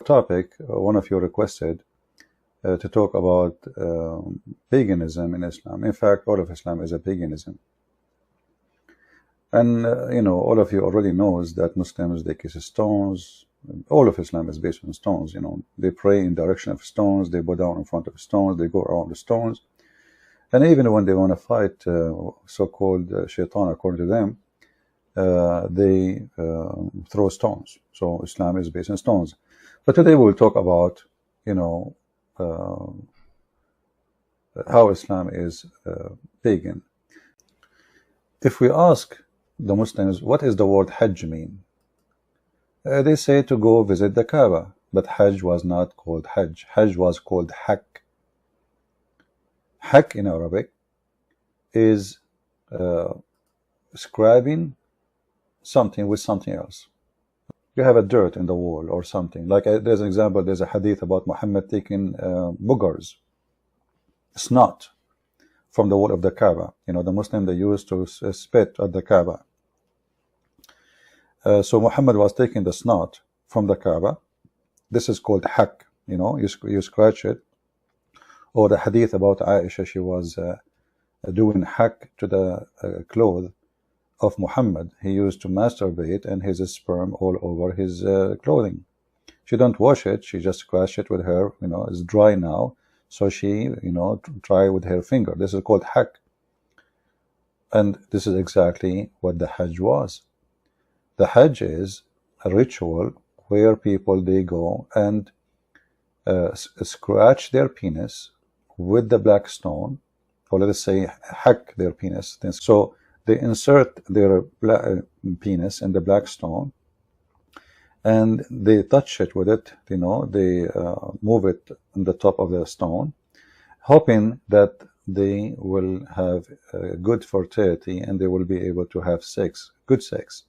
Topic, one of you requested to talk about paganism in Islam. In fact, all of Islam is a paganism. And, all of you already knows that Muslims, they kiss stones. All of Islam is based on stones, They pray in direction of stones, they bow down in front of stones, they go around the stones. And even when they want to fight so-called shaitan, according to them, they throw stones. So Islam is based on stones. But today we'll talk about, how Islam is pagan. If we ask the Muslims, what is the word Hajj mean? They say to go visit the Kaaba, but Hajj was not called Hajj. Hajj was called Hak. Hak in Arabic is scribing something with something else. You have a dirt in the wall or something. Like there's an example, there's a hadith about Muhammad taking boogers, snot, from the wall of the Kaaba. The Muslim, they used to spit at the Kaaba. So Muhammad was taking the snot from the Kaaba. This is called hak. You scratch it. Or the hadith about Aisha, she was doing hak to the clothes of Muhammad. He used to masturbate and his sperm all over his clothing. She don't wash it, she just scratch it with her, it's dry now. So she, try with her finger. This is called hak. And this is exactly what the Hajj was. The Hajj is a ritual where people, they go and scratch their penis with the black stone, or let us say hack their penis. So they insert their penis in the black stone and they touch it with it, they move it on the top of the stone, hoping that they will have good fertility and they will be able to have sex, good sex.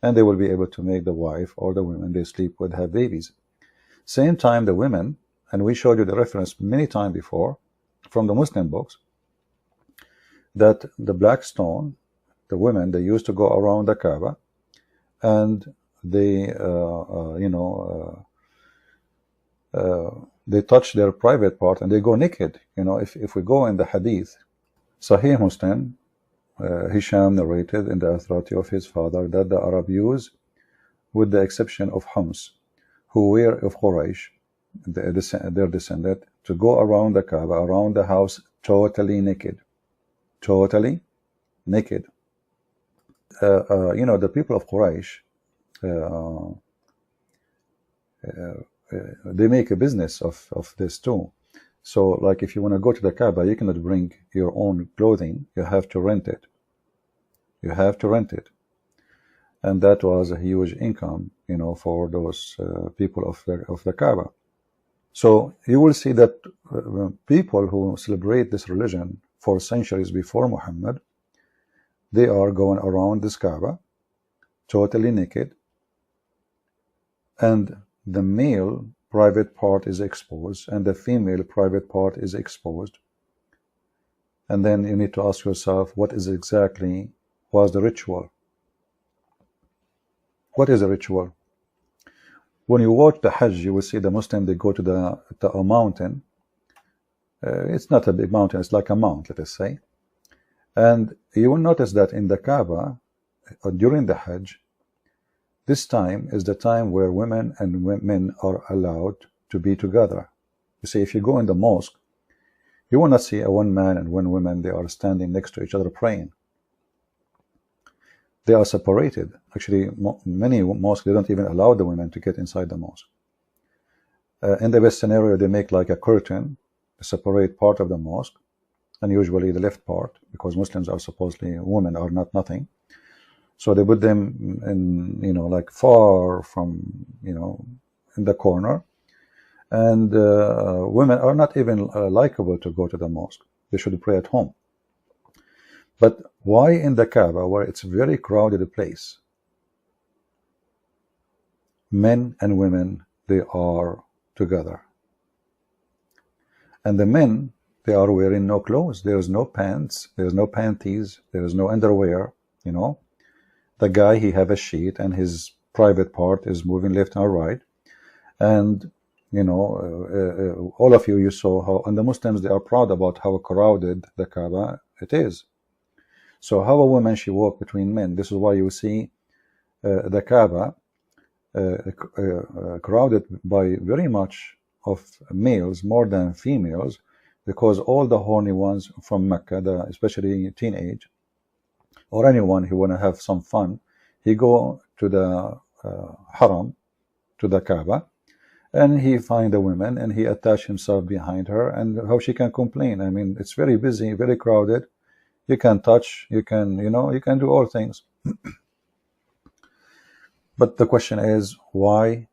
And they will be able to make the wife or the women they sleep with have babies. Same time the women, and we showed you the reference many times before from the Muslim books, that the black stone, the women, they used to go around the Kaaba and they, they touch their private part and they go naked. If we go in the hadith, Sahih Muslim, Hisham narrated in the authority of his father that the Arab used, with the exception of Hums, who were of Quraysh, their descendant, to go around the Kaaba, around the house, totally naked. Totally naked. The people of Quraysh, they make a business of this too. So, like, if you want to go to the Kaaba, you cannot bring your own clothing. You have to rent it. You have to rent it. And that was a huge income, for those people of the Kaaba. So you will see that people who celebrate this religion for centuries before Muhammad, they are going around this Kaaba, totally naked, and the male private part is exposed and the female private part is exposed. And then you need to ask yourself, what is exactly was the ritual? What is the ritual? When you watch the Hajj, you will see the Muslim, they go to a mountain. It's not a big mountain, it's like a mount, let us say. And you will notice that in the Kaaba, during the Hajj, this time is the time where women and men are allowed to be together. You see, if you go in the mosque, you will not see a one man and one woman, they are standing next to each other praying. They are separated. Actually, many mosques, they don't even allow the women to get inside the mosque. In the best scenario, they make like a curtain to separate part of the mosque, and usually the left part, because Muslims are supposedly, women are not nothing. So they put them in, like far from, in the corner. And women are not even likable to go to the mosque. They should pray at home. But why in the Kaaba, where it's a very crowded place, men and women, they are together? And the men, they are wearing no clothes. There is no pants. There is no panties. There is no underwear, The guy, he have a sheet and his private part is moving left and right. And all of you saw how, and the Muslims, they are proud about how crowded the Kaaba it is. So how a woman, she walk between men. This is why you see the Kaaba crowded by very much of males more than females, because all the horny ones from Mecca, especially teenage, or anyone who want to have some fun, he go to the haram, to the Kaaba, and he find a woman and he attach himself behind her, and how she can complain? I mean, it's very busy, very crowded. You can touch, you can, you can do all things. But the question is, why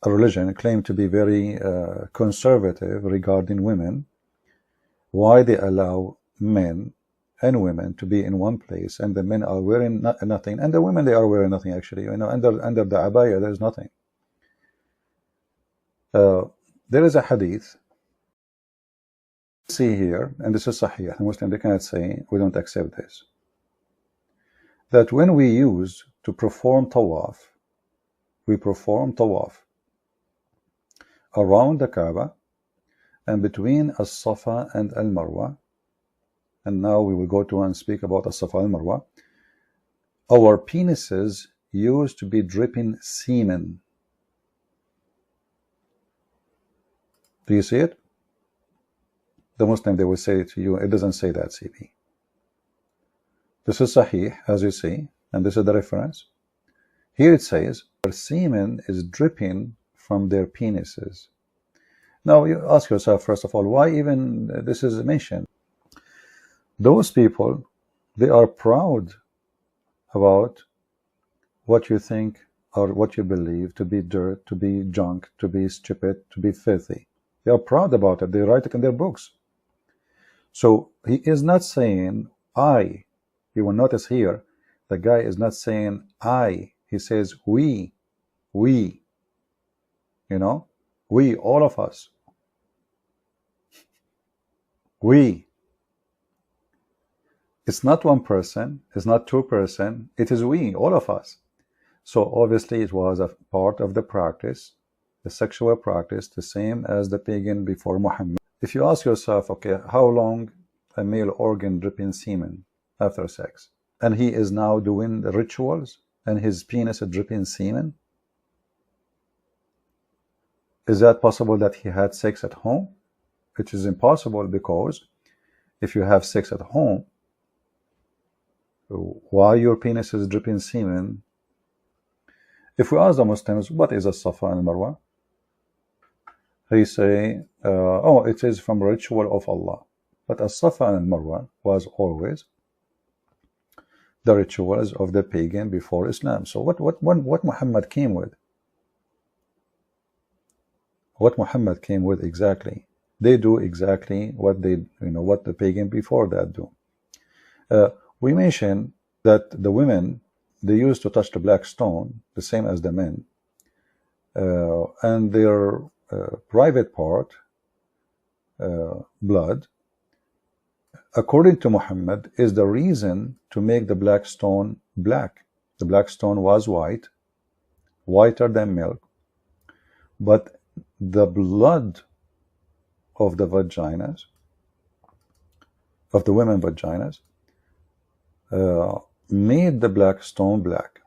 a religion claimed to be very conservative regarding women, why they allow men and women to be in one place, and the men are wearing nothing, and the women, they are wearing nothing actually, under the abaya there's nothing. There is a hadith, see here, and this is sahih, the Muslim, they cannot say we don't accept this, that when we use to perform tawaf, we perform tawaf around the Kaaba and between as-Safa and al-Marwa, and now we will go to and speak about as-Safa and al-Marwa, our penises used to be dripping semen. Do you see it? The Muslim, they will say to you, it doesn't say that, CP. This is sahih, as you see, and this is the reference. Here it says, their semen is dripping from their penises. Now you ask yourself, first of all, why even this is mentioned? Those people, they are proud about what you think or what you believe to be dirt, to be junk, to be stupid, to be filthy. They are proud about it. They write it in their books. So he is not saying I. You will notice here, the guy is not saying I. He says we. We, all of us. We. It's not one person, it's not two person, it is we, all of us. So obviously it was a part of the practice, the sexual practice, the same as the pagan before Muhammad. If you ask yourself, okay, how long a male organ dripping semen after sex, and he is now doing the rituals and his penis is dripping semen, is that possible that he had sex at home? It is impossible, because if you have sex at home, why your penis is dripping semen? If we ask the Muslims, what is a Safa and Marwa? They say, oh, it is from ritual of Allah. But a Safa and Marwa was always the rituals of the pagan before Islam. So what Muhammad came with? What Muhammad came with exactly? They do exactly what they, what the pagan before that do. We mentioned that the women, they used to touch the black stone, the same as the men, and their private part, blood, according to Muhammad, is the reason to make the black stone black. The black stone was white, whiter than milk, but the blood of the vaginas, of the women vaginas, made the black stone black.